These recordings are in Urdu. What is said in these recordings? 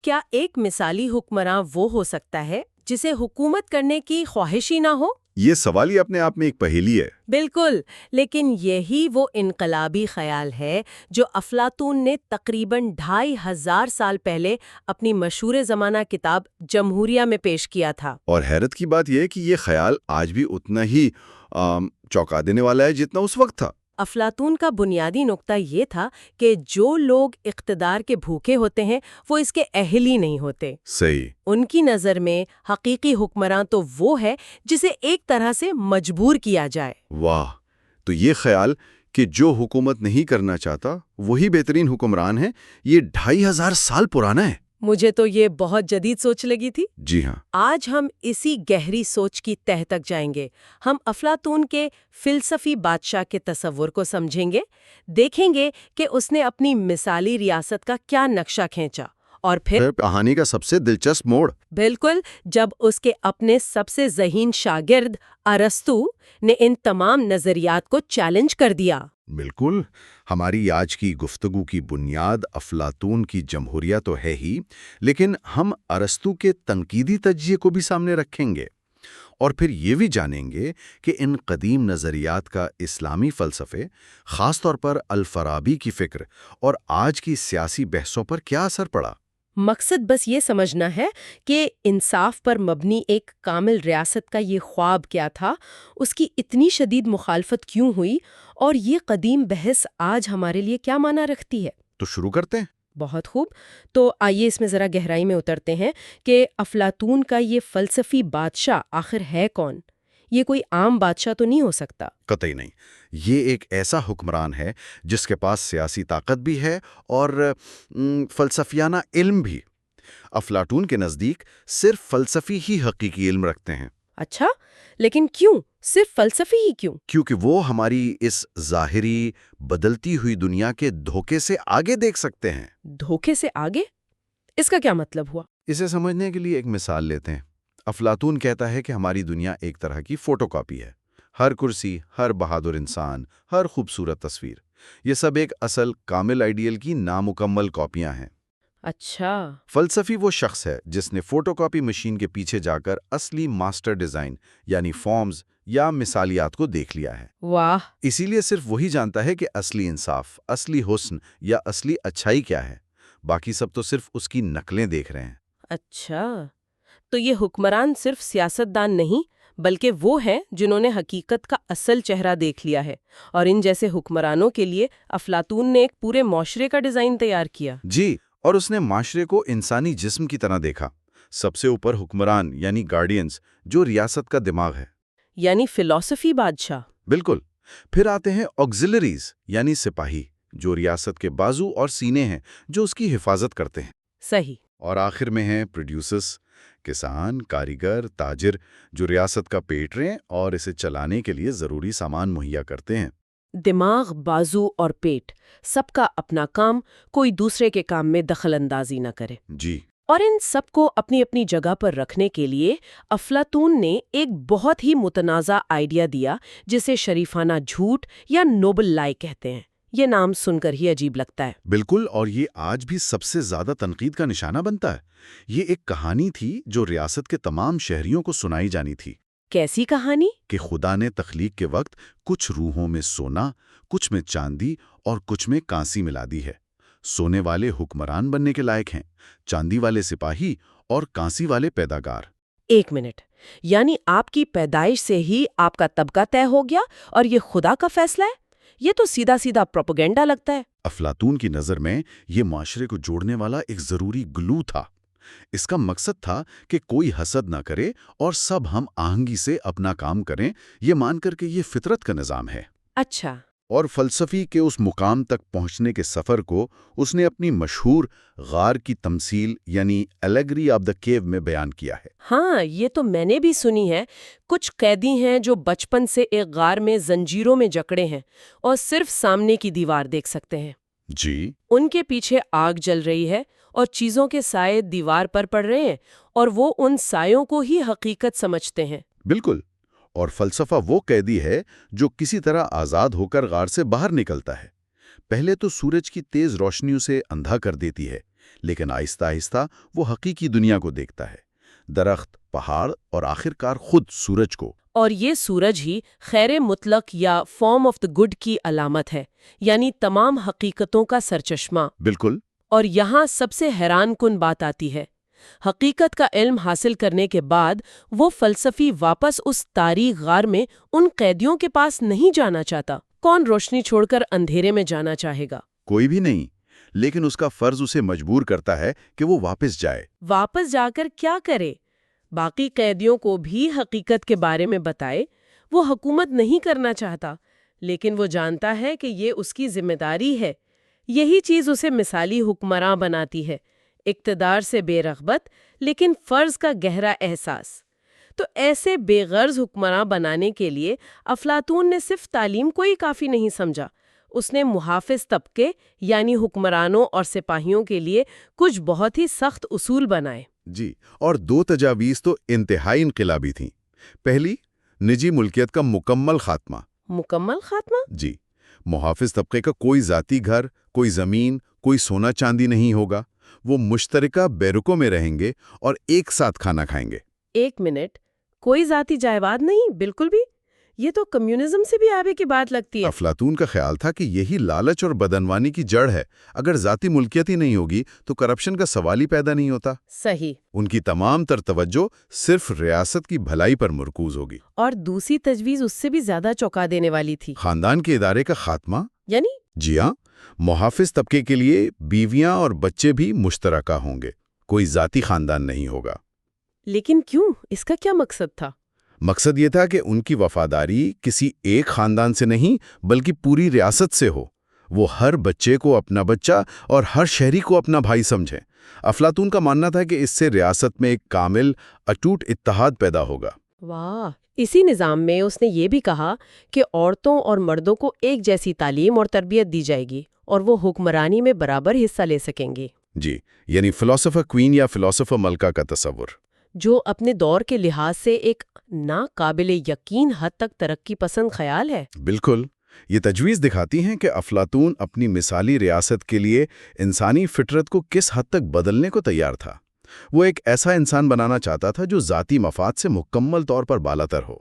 کیا ایک مثالی حکمراں وہ ہو سکتا ہے جسے حکومت کرنے کی خواہش ہی نہ ہو؟ یہ سوال ہی اپنے آپ میں ایک پہیلی ہے۔ بالکل، لیکن یہی وہ انقلابی خیال ہے جو افلاطون نے تقریباً 2500 سال پہلے اپنی مشہور زمانہ کتاب جمہوریہ میں پیش کیا تھا۔ اور حیرت کی بات یہ ہے کہ یہ خیال آج بھی اتنا ہی چونکا دینے والا ہے جتنا اس وقت تھا۔ افلاطون کا بنیادی نقطہ یہ تھا کہ جو لوگ اقتدار کے بھوکے ہوتے ہیں وہ اس کے اہل ہی نہیں ہوتے۔ صحیح۔ ان کی نظر میں حقیقی حکمراں تو وہ ہے جسے ایک طرح سے مجبور کیا جائے۔ واہ، تو یہ خیال کہ جو حکومت نہیں کرنا چاہتا وہی بہترین حکمران ہے، یہ 2500 سال پرانا ہے۔ مجھے تو یہ بہت جدید سوچ لگی تھی۔ جی ہاں۔ آج ہم اسی گہری سوچ کی تہہ تک جائیں گے۔ ہم افلاطون کے فلسفی بادشاہ کے تصور کو سمجھیں گے، دیکھیں گے کہ اس نے اپنی مثالی ریاست کا کیا نقشہ کھینچا، اور پھر کہانی کا سب سے دلچسپ موڑ۔ بالکل، جب اس کے اپنے سب سے ذہین شاگرد ارسطو نے ان تمام نظریات کو چیلنج کر دیا۔ بالکل، ہماری آج کی گفتگو کی بنیاد افلاطون کی جمہوریہ تو ہے ہی، لیکن ہم ارسطو کے تنقیدی تجزیے کو بھی سامنے رکھیں گے، اور پھر یہ بھی جانیں گے کہ ان قدیم نظریات کا اسلامی فلسفے، خاص طور پر الفارابی کی فکر اور آج کی سیاسی بحثوں پر کیا اثر پڑا۔ مقصد بس یہ سمجھنا ہے کہ انصاف پر مبنی ایک کامل ریاست کا یہ خواب کیا تھا، اس کی اتنی شدید مخالفت کیوں ہوئی، اور یہ قدیم بحث آج ہمارے لیے کیا معنی رکھتی ہے۔ تو شروع کرتے ہیں۔ بہت خوب، تو آئیے اس میں ذرا گہرائی میں اترتے ہیں کہ افلاطون کا یہ فلسفی بادشاہ آخر ہے کون؟ یہ کوئی عام بادشاہ تو نہیں ہو سکتا۔ قطعی نہیں، یہ ایک ایسا حکمران ہے جس کے پاس سیاسی طاقت بھی ہے اور فلسفیانہ علم بھی۔ افلاطون کے نزدیک صرف فلسفی ہی حقیقی علم رکھتے ہیں۔ اچھا، لیکن کیوں صرف فلسفی ہی کیوں؟ کیونکہ وہ ہماری اس ظاہری بدلتی ہوئی دنیا کے دھوکے سے آگے دیکھ سکتے ہیں۔ دھوکے سے آگے؟ اس کا کیا مطلب ہوا؟ اسے سمجھنے کے لیے ایک مثال لیتے ہیں۔ افلاطون کہتا ہے کہ ہماری دنیا ایک طرح کی فوٹو کاپی ہے۔ ہر کرسی، ہر بہادر انسان، ہر خوبصورت تصویر، یہ سب ایک اصل کامل آئیڈیل کی نامکمل کاپیاں ہیں۔ اچھا۔ فلسفی وہ شخص ہے جس نے فوٹو کاپی مشین کے پیچھے جا کر اصلی ماسٹر ڈیزائن یعنی فارمز یا مثالیات کو دیکھ لیا ہے۔ واہ! اسی لیے صرف وہی جانتا ہے کہ اصلی انصاف، اصلی حسن یا اصلی اچھائی کیا ہے۔ باقی سب تو صرف اس کی نقلیں دیکھ رہے ہیں۔ اچھا، تو یہ حکمران صرف سیاستدان نہیں بلکہ وہ ہیں جنہوں نے حقیقت کا اصل چہرہ دیکھ لیا ہے، اور ان جیسے حکمرانوں کے لیے افلاطون نے ایک پورے معاشرے کا ڈیزائن تیار کیا۔ جی، اور اس نے معاشرے کو انسانی جسم کی طرح دیکھا۔ سب سے اوپر حکمران یعنی گارڈینز، جو ریاست کا دماغ ہے۔ یعنی فلسفی بادشاہ۔ بالکل۔ پھر آتے ہیں آگزیلریز یعنی سپاہی، جو ریاست کے بازو اور سینے ہیں، جو اس کی حفاظت کرتے ہیں۔ صحیح۔ اور آخر میں ہیں پروڈیوسرز، کسان، کاریگر، تاجر، جو ریاست کا پیٹ رہیں اور اسے چلانے کے لیے ضروری سامان مہیا کرتے ہیں۔ دماغ، بازو اور پیٹ، سب کا اپنا کام، کوئی دوسرے کے کام میں دخل اندازی نہ کرے۔ جی۔ اور ان سب کو اپنی اپنی جگہ پر رکھنے کے لیے افلاطون نے ایک بہت ہی متنازع آئیڈیا دیا جسے شریفانہ جھوٹ یا نوبل لائی کہتے ہیں۔ یہ نام سن کر ہی عجیب لگتا ہے۔ بالکل، اور یہ آج بھی سب سے زیادہ تنقید کا نشانہ بنتا ہے۔ یہ ایک کہانی تھی جو ریاست کے تمام شہریوں کو سنائی جانی تھی۔ کیسی کہانی؟ کہ خدا نے تخلیق کے وقت کچھ روحوں میں سونا، کچھ میں چاندی اور کچھ میں کانسی ملا دی ہے۔ سونے والے حکمران بننے کے لائق ہیں، چاندی والے سپاہی اور کانسی والے پیداگار۔ ایک منٹ، یعنی آپ کی پیدائش سے ہی آپ کا طبقہ طے ہو گیا اور یہ خدا کا فیصلہ ہے؟ یہ تو سیدھا سیدھا پروپیگنڈا لگتا ہے۔ افلاطون کی نظر میں یہ معاشرے کو جوڑنے والا ایک ضروری گلو تھا۔ اس کا مقصد تھا کہ کوئی حسد نہ کرے اور سب ہم آہنگی سے اپنا کام کریں، یہ مان کر کہ یہ فطرت کا نظام ہے۔ اچھا۔ اور فلسفی کے اس مقام تک پہنچنے کے سفر کو اس نے اپنی مشہور غار کی تمثیل یعنی ایلیگری آف دا کیو میں بیان کیا ہے۔ ہاں، یہ تو میں نے بھی سنی ہے۔ کچھ قیدی ہیں جو بچپن سے ایک غار میں زنجیروں میں جکڑے ہیں اور صرف سامنے کی دیوار دیکھ سکتے ہیں۔ جی۔ ان کے پیچھے آگ جل رہی ہے اور چیزوں کے سائے دیوار پر پڑ رہے ہیں، اور وہ ان سایوں کو ہی حقیقت سمجھتے ہیں۔ بالکل۔ اور فلسفہ وہ قیدی ہے جو کسی طرح آزاد ہو کر غار سے باہر نکلتا ہے۔ پہلے تو سورج کی تیز روشنیوں سے اندھا کر دیتی ہے، لیکن آہستہ آہستہ وہ حقیقی دنیا کو دیکھتا ہے، درخت، پہاڑ اور آخرکار خود سورج کو۔ اور یہ سورج ہی خیر مطلق یا فارم آف دا گڈ کی علامت ہے، یعنی تمام حقیقتوں کا سرچشمہ۔ بالکل۔ اور یہاں سب سے حیران کن بات آتی ہے، حقیقت کا علم حاصل کرنے کے بعد وہ فلسفی واپس اس تاریک غار میں ان قیدیوں کے پاس نہیں جانا چاہتا۔ کون روشنی چھوڑ کر اندھیرے میں جانا چاہے گا؟ کوئی بھی نہیں، لیکن اس کا فرض اسے مجبور کرتا ہے کہ وہ واپس جائے۔ واپس جا کر کیا کرے؟ باقی قیدیوں کو بھی حقیقت کے بارے میں بتائے۔ وہ حکومت نہیں کرنا چاہتا، لیکن وہ جانتا ہے کہ یہ اس کی ذمہ داری ہے۔ یہی چیز اسے مثالی حکمراں بناتی ہے، اقتدار سے بے رغبت لیکن فرض کا گہرا احساس۔ تو ایسے بے غرض حکمراں بنانے کے لیے افلاطون نے صرف تعلیم کو ہی کافی نہیں سمجھا، اس نے محافظ طبقے یعنی حکمرانوں اور سپاہیوں کے لیے کچھ بہت ہی سخت اصول بنائے۔ جی، اور 2 تجاویز تو انتہائی انقلابی تھیں۔ پہلی، نجی ملکیت کا مکمل خاتمہ۔ مکمل خاتمہ؟ جی، محافظ طبقے کا کوئی ذاتی گھر، کوئی زمین، کوئی سونا چاندی نہیں ہوگا۔ وہ مشترکہ بیرکوں میں رہیں گے اور ایک ساتھ کھانا کھائیں گے۔ 1 منٹ، کوئی ذاتی جائیداد نہیں؟ بالکل بھی؟ یہ تو کمیونزم سے بھی آگے کی بات لگتی ہے۔ افلاطون کا خیال تھا کہ یہی لالچ اور بدعنوانی کی جڑ ہے۔ اگر ذاتی ملکیت ہی نہیں ہوگی تو کرپشن کا سوال ہی پیدا نہیں ہوتا۔ صحیح۔ ان کی تمام تر توجہ صرف ریاست کی بھلائی پر مرکوز ہوگی۔ اور دوسری تجویز اس سے بھی زیادہ چونکا دینے والی تھی۔ خاندان کے ادارے کا خاتمہ؟ یعنی؟ جی ہاں، محافظ طبقے کے لیے بیویاں اور بچے بھی مشترکہ ہوں گے، کوئی ذاتی خاندان نہیں ہوگا۔ لیکن کیوں؟ اس کا کیا مقصد تھا؟ مقصد یہ تھا کہ ان کی وفاداری کسی ایک خاندان سے نہیں بلکہ پوری ریاست سے ہو۔ وہ ہر بچے کو اپنا بچہ اور ہر شہری کو اپنا بھائی سمجھیں۔ افلاطون کا ماننا تھا کہ اس سے ریاست میں ایک کامل، اٹوٹ اتحاد پیدا ہوگا۔ واہ! اسی نظام میں اس نے یہ بھی کہا کہ عورتوں اور مردوں کو ایک جیسی تعلیم اور تربیت دی جائے گی اور وہ حکمرانی میں برابر حصہ لے سکیں گے۔ جی، یعنی فلسفہ کوئین یا فلسفہ ملکہ کا تصور، جو اپنے دور کے لحاظ سے ایک ناقابل یقین حد تک ترقی پسند خیال ہے۔ بالکل۔ یہ تجویز دکھاتی ہیں کہ افلاطون اپنی مثالی ریاست کے لیے انسانی فطرت کو کس حد تک بدلنے کو تیار تھا۔ وہ ایک ایسا انسان بنانا چاہتا تھا جو ذاتی مفاد سے مکمل طور پر بالاتر ہو،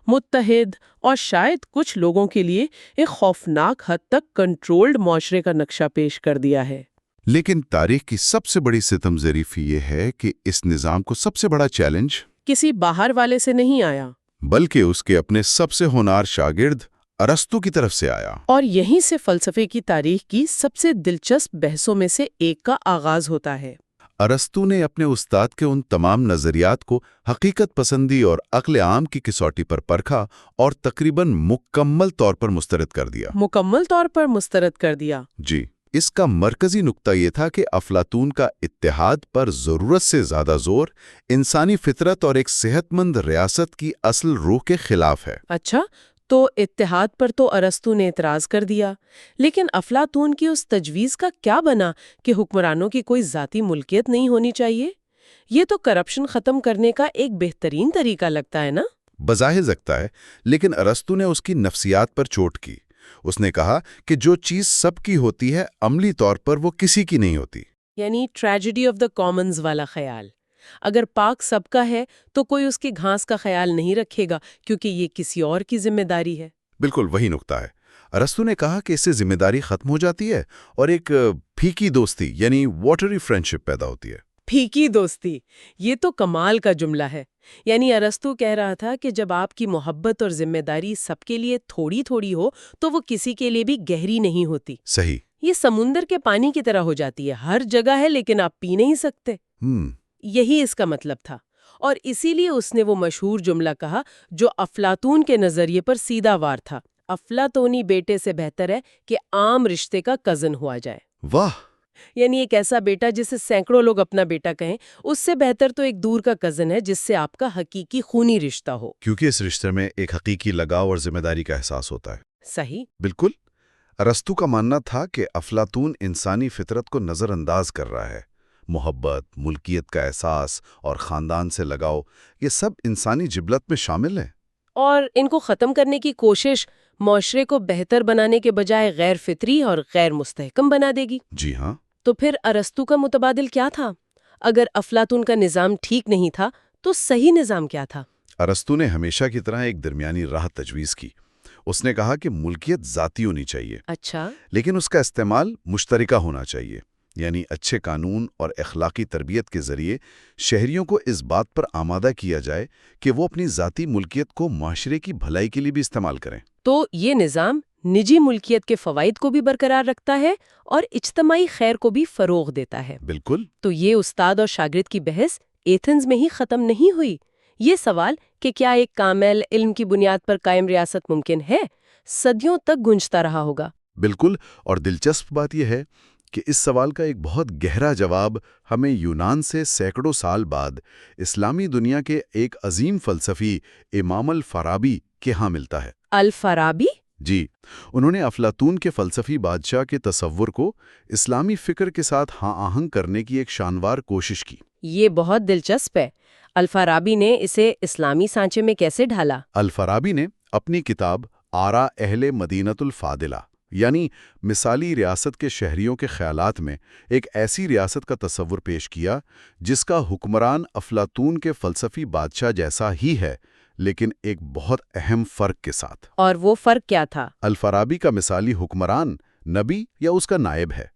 متحد اور شاید کچھ لوگوں کے لیے ایک خوفناک حد تک کنٹرولڈ معاشرے کا نقشہ پیش کر دیا ہے۔ لیکن تاریخ کی سب سے بڑی ستم ظریفی یہ ہے کہ اس نظام کو سب سے بڑا چیلنج کسی باہر والے سے نہیں آیا، بلکہ اس کے اپنے سب سے ہونہار شاگرد ارسطو کی طرف سے آیا۔ اور یہیں سے فلسفے کی تاریخ کی سب سے دلچسپ بحثوں میں سے ایک کا آغاز ہوتا ہے۔ ارسطو نے اپنے استاد کے ان تمام نظریات کو حقیقت پسندی اور عقل عام کی کسوٹی پر پرکھا اور تقریباً مکمل طور پر مسترد کر دیا۔ مکمل طور پر مسترد کر دیا۔ جی، اس کا مرکزی نقطہ یہ تھا کہ افلاطون کا اتحاد پر ضرورت سے زیادہ زور انسانی فطرت اور ایک صحت مند ریاست کی اصل روح کے خلاف ہے۔ اچھا، تو اتحاد پر تو ارسطو نے اعتراض کر دیا، لیکن افلاطون کی اس تجویز کا کیا بنا کہ حکمرانوں کی کوئی ذاتی ملکیت نہیں ہونی چاہیے؟ یہ تو کرپشن ختم کرنے کا ایک بہترین طریقہ لگتا ہے نا؟ بظاہر لگتا ہے، لیکن ارسطو نے اس کی نفسیات پر چوٹ کی۔ اس نے کہا کہ جو چیز سب کی ہوتی ہے عملی طور پر وہ کسی کی نہیں ہوتی۔ یعنی ٹریجڈی آف دا کامنز والا خیال۔ اگر پارک سب کا ہے تو کوئی اس کی گھاس کا خیال نہیں رکھے گا کیونکہ یہ کسی اور کی ذمہ داری ہے۔ بالکل وہی نقطہ ہے۔ ارسطو نے کہا کہ اس سے ذمہ داری ختم ہو جاتی ہے اور ایک پھیکی دوستی یعنی واٹری فرینڈشپ پیدا ہوتی ہے۔ پھیکی دوستی، یہ تو کمال کا جملہ ہے۔ یعنی ارسطو کہہ رہا تھا کہ جب آپ کی محبت اور ذمہ داری سب کے لیے تھوڑی تھوڑی ہو تو وہ کسی کے لیے بھی گہری نہیں ہوتی۔ صحیح۔ یہ سمندر کے پانی کی طرح ہو جاتی ہے، ہر جگہ ہے لیکن آپ پی نہیں سکتے۔ یہی اس کا مطلب تھا، اور اسی لیے اس نے وہ مشہور جملہ کہا جو افلاطون کے نظریے پر سیدھا وار تھا: افلاطونی بیٹے سے بہتر ہے کہ عام رشتے کا کزن ہوا جائے۔ واہ! یعنی ایک ایسا بیٹا جسے سینکڑوں لوگ اپنا بیٹا کہیں، اس سے بہتر تو ایک دور کا کزن ہے جس سے آپ کا حقیقی خونی رشتہ ہو، کیونکہ اس رشتے میں ایک حقیقی لگاؤ اور ذمہ داری کا احساس ہوتا ہے۔ صحیح۔ بالکل۔ ارسطو کا ماننا تھا کہ افلاطون انسانی فطرت کو نظر انداز کر رہا ہے۔ محبت، ملکیت کا احساس اور خاندان سے لگاؤ، یہ سب انسانی جبلت میں شامل ہیں، اور ان کو ختم کرنے کی کوشش معاشرے کو بہتر بنانے کے بجائے غیر فطری اور غیر مستحکم بنا دے گی۔ جی ہاں۔ تو پھر ارسطو کا متبادل کیا تھا؟ اگر افلاطون کا نظام ٹھیک نہیں تھا تو صحیح نظام کیا تھا؟ ارسطو نے ہمیشہ کی طرح ایک درمیانی راہ تجویز کی۔ اس نے کہا کہ ملکیت ذاتی ہونی چاہیے، اچھا، لیکن اس کا استعمال مشترکہ ہونا چاہیے، یعنی اچھے قانون اور اخلاقی تربیت کے ذریعے شہریوں کو اس بات پر آمادہ کیا جائے کہ وہ اپنی ذاتی ملکیت کو معاشرے کی بھلائی کے لیے بھی استعمال کریں۔ تو یہ نظام نجی ملکیت کے فوائد کو بھی برقرار رکھتا ہے اور اجتماعی خیر کو بھی فروغ دیتا ہے۔ بالکل۔ تو یہ استاد اور شاگرد کی بحث ایتھنز میں ہی ختم نہیں ہوئی۔ یہ سوال کہ کیا ایک کامل علم کی بنیاد پر قائم ریاست ممکن ہے، صدیوں تک گونجتا رہا ہوگا۔ بالکل، اور دلچسپ بات یہ ہے کہ اس سوال کا ایک بہت گہرا جواب ہمیں یونان سے سینکڑوں سال بعد اسلامی دنیا کے ایک عظیم فلسفی امام الفارابی کے ہاں ملتا ہے۔ الفارابی؟ جی، انہوں نے افلاطون کے فلسفی بادشاہ کے تصور کو اسلامی فکر کے ساتھ ہاں آہنگ کرنے کی ایک شاندار کوشش کی۔ یہ بہت دلچسپ ہے۔ الفارابی نے اسے اسلامی سانچے میں کیسے ڈھالا؟ الفارابی نے اپنی کتاب آراء اہل مدینۃ الفاضلہ، یعنی مثالی ریاست کے شہریوں کے خیالات میں ایک ایسی ریاست کا تصور پیش کیا جس کا حکمران افلاطون کے فلسفی بادشاہ جیسا ہی ہے، لیکن ایک بہت اہم فرق کے ساتھ۔ اور وہ فرق کیا تھا؟ الفارابی کا مثالی حکمران نبی یا اس کا نائب ہے۔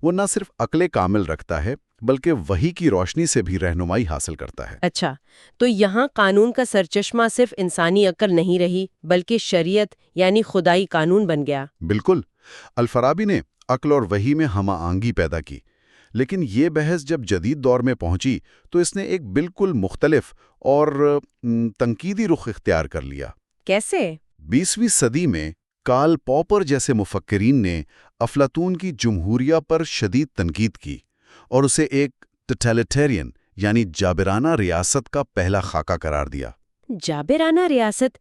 وہ نہ صرف عقل کامل رکھتا ہے بلکہ وحی کی روشنی سے بھی رہنمائی حاصل کرتا ہے۔ اچھا، تو یہاں قانون کا سرچشمہ صرف انسانی عقل نہیں رہی بلکہ شریعت یعنی خدائی قانون بن گیا۔ بالکل، الفارابی نے عقل اور وحی میں ہمہ آہنگی پیدا کی، لیکن یہ بحث جب جدید دور میں پہنچی تو اس نے ایک بالکل مختلف اور تنقیدی رخ اختیار کر لیا۔ کیسے؟ 20ویں صدی میں کارل پاپر جیسے مفکرین نے افلاطون کی جمہوریہ پر شدید تنقید کی اور اسے ایک ٹوٹلیٹیرین یعنی جابرانہ ریاست کا پہلا خاکہ قرار دیا۔ جابرانہ ریاست،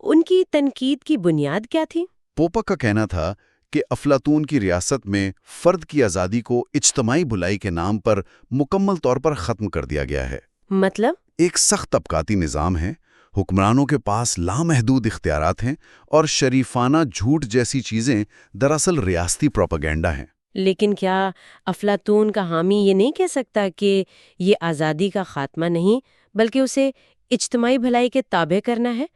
ان کی تنقید کی بنیاد کیا تھی؟ پوپر کا کہنا تھا کہ افلاطون کی ریاست میں فرد کی آزادی کو اجتماعی بھلائی کے نام پر مکمل طور پر ختم کر دیا گیا ہے۔ مطلب؟ ایک سخت طبقاتی نظام ہے، حکمرانوں کے پاس لامحدود اختیارات ہیں اور شریفانہ جھوٹ جیسی چیزیں دراصل ریاستی پروپیگنڈا ہیں۔ لیکن کیا افلاطون کا حامی یہ نہیں کہہ سکتا کہ یہ آزادی کا خاتمہ نہیں بلکہ اسے اجتماعی بھلائی کے تابع کرنا ہے؟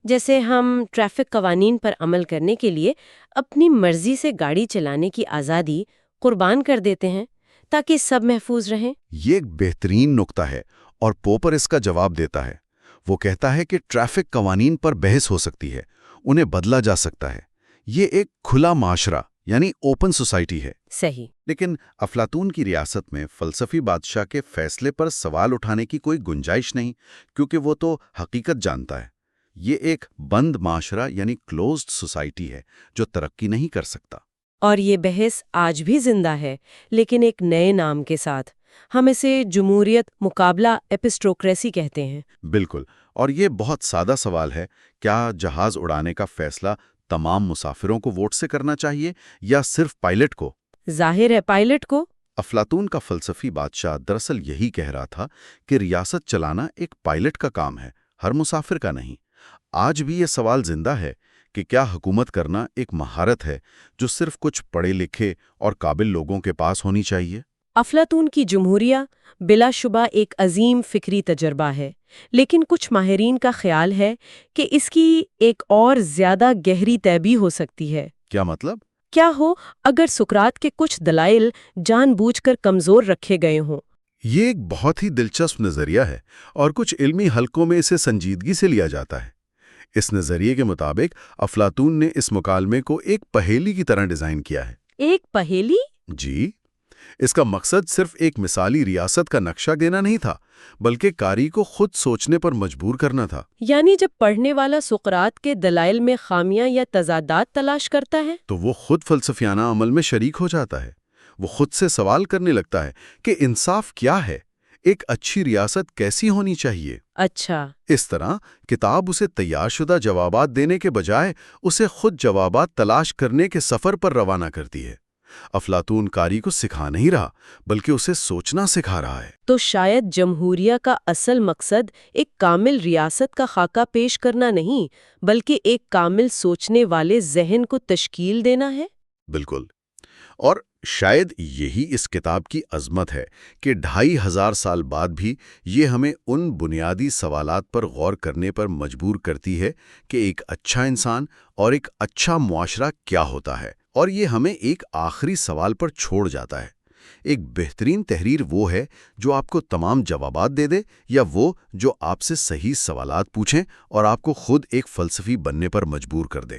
جیسے ہم ٹریفک قوانین پر عمل کرنے کے لیے اپنی مرضی سے گاڑی چلانے کی آزادی قربان کر دیتے ہیں تاکہ سب محفوظ رہیں۔ یہ ایک بہترین نکتہ ہے اور پوپر اس کا جواب دیتا ہے۔ وہ کہتا ہے کہ ٹریفک قوانین پر بحث ہو سکتی ہے، انہیں بدلا جا سکتا ہے۔ یہ ایک کھلا معاشرہ یعنی اوپن سوسائٹی ہے۔ صحیح۔ لیکن افلاطون کی ریاست میں فلسفی بادشاہ کے فیصلے پر سوال اٹھانے کی کوئی گنجائش نہیں، کیونکہ وہ تو حقیقت جانتا ہے۔ یہ ایک بند معاشرہ یعنی کلوزڈ سوسائٹی ہے جو ترقی نہیں کر سکتا۔ اور یہ بحث آج بھی زندہ ہے، لیکن ایک نئے نام کے ساتھ۔ ہم اسے جمہوریت مقابلہ ایپسٹوکریسی کہتے ہیں۔ بالکل، اور یہ بہت سادہ سوال ہے، کیا جہاز اڑانے کا فیصلہ تمام مسافروں کو ووٹ سے کرنا چاہیے یا صرف پائلٹ کو؟ ظاہر ہے پائلٹ کو۔ افلاطون کا فلسفی بادشاہ دراصل یہی کہہ رہا تھا کہ ریاست چلانا ایک پائلٹ کا کام ہے، ہر مسافر کا نہیں۔ آج بھی یہ سوال زندہ ہے کہ کیا حکومت کرنا ایک مہارت ہے جو صرف کچھ پڑھے لکھے اور قابل لوگوں کے پاس ہونی چاہیے؟ افلاطون کی جمہوریہ بلا شبہ ایک عظیم فکری تجربہ ہے، لیکن کچھ ماہرین کا خیال ہے کہ اس کی ایک اور زیادہ گہری طے بھی ہو سکتی ہے۔ کیا مطلب؟ کیا ہو اگر سقراط کے کچھ دلائل جان بوجھ کر کمزور رکھے گئے ہوں؟ یہ ایک بہت ہی دلچسپ نظریہ ہے اور کچھ علمی حلقوں میں اسے سنجیدگی سے لیا جاتا ہے۔ اس نظریے کے مطابق افلاطون نے اس مکالمے کو ایک پہیلی کی طرح ڈیزائن کیا ہے۔ ایک پہیلی؟ جی، اس کا مقصد صرف ایک مثالی ریاست کا نقشہ دینا نہیں تھا، بلکہ قاری کو خود سوچنے پر مجبور کرنا تھا۔ یعنی جب پڑھنے والا سقراط کے دلائل میں خامیاں یا تضادات تلاش کرتا ہے تو وہ خود فلسفیانہ عمل میں شریک ہو جاتا ہے۔ وہ خود سے سوال کرنے لگتا ہے کہ انصاف کیا ہے، ایک اچھی ریاست کیسی ہونی چاہیے۔ اچھا، اس طرح کتاب اسے تیار شدہ جوابات دینے کے بجائے اسے خود جوابات تلاش کرنے کے سفر پر روانہ کرتی ہے۔ افلاطون قاری کو سکھا نہیں رہا بلکہ اسے سوچنا سکھا رہا ہے۔ تو شاید جمہوریہ کا اصل مقصد ایک کامل ریاست کا خاکہ پیش کرنا نہیں بلکہ ایک کامل سوچنے والے ذہن کو تشکیل دینا ہے۔ بالکل، اور شاید یہی اس کتاب کی عظمت ہے کہ 2500 سال بعد بھی یہ ہمیں ان بنیادی سوالات پر غور کرنے پر مجبور کرتی ہے کہ ایک اچھا انسان اور ایک اچھا معاشرہ کیا ہوتا ہے، اور یہ ہمیں ایک آخری سوال پر چھوڑ جاتا ہے۔ ایک بہترین تحریر وہ ہے جو آپ کو تمام جوابات دے دے، یا وہ جو آپ سے صحیح سوالات پوچھیں اور آپ کو خود ایک فلسفی بننے پر مجبور کر دے۔